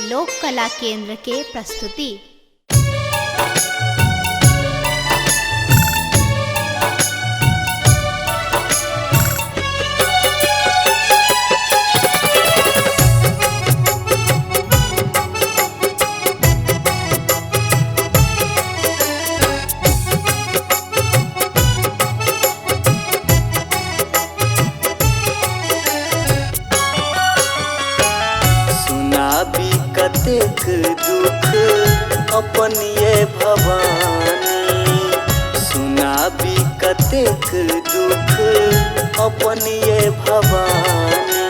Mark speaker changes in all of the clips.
Speaker 1: लोक कला केंद्र के प्रस्तुति।
Speaker 2: कतेक दुख अपन ये भवानी, सुनाबी कतेक दुख अपन ये भवानी।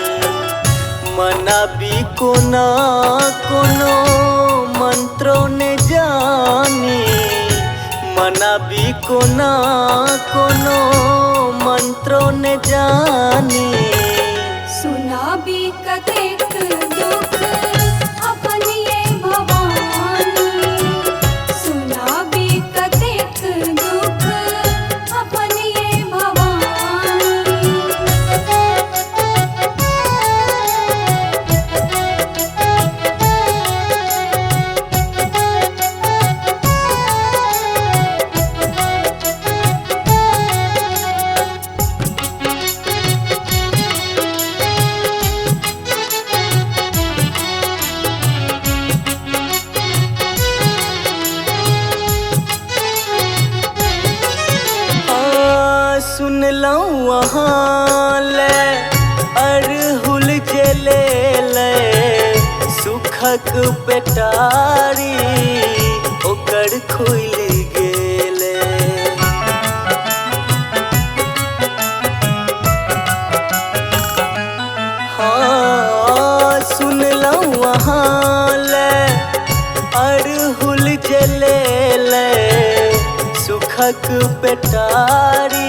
Speaker 2: मनाबी कोना कोनो मंत्रों ने जानी, मनाबी कोना कोनो मंत्रों ने जानी।
Speaker 3: सुनाबी कतेक दुख अपन ये भवानी, सुनाबी कतेक दुख अपन ये भवानी।
Speaker 2: सुन लऊं वहाँ ले अड़हुल जले ले, सुखक पेटारी ओकर खुल गेले। हाँ सुन लऊं वहाँ ले अड़हुल जले ले, सुखक पेटारी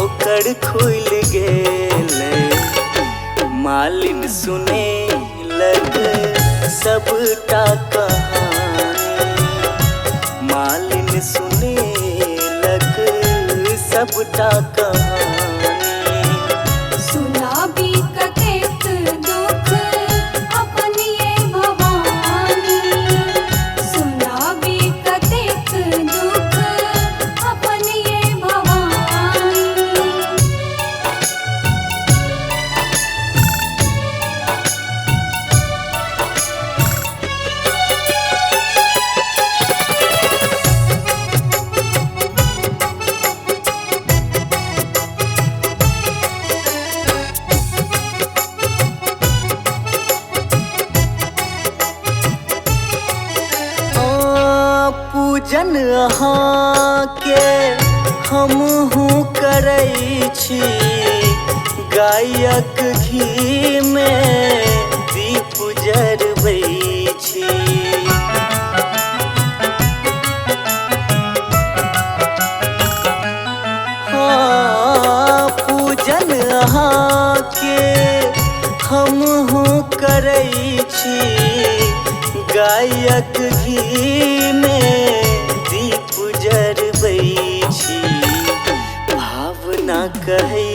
Speaker 2: ओकर खुल गेले। मालिन सुने लग सबटा कहानी, मालिन सुने लग सबटा कहानी।
Speaker 3: सुनाबी कतेक दुख अपन ये भवानी, सुनाबी कतेक दुख अपन ये भवानी।
Speaker 2: पूजन अहाँ के हमहूँ करै छी, गायक घी में दीप जरबै छी। हाँ पूजन अहाँ के हमहूँ करै छी, गायक घी में दीप जरबै छी। भावना कहै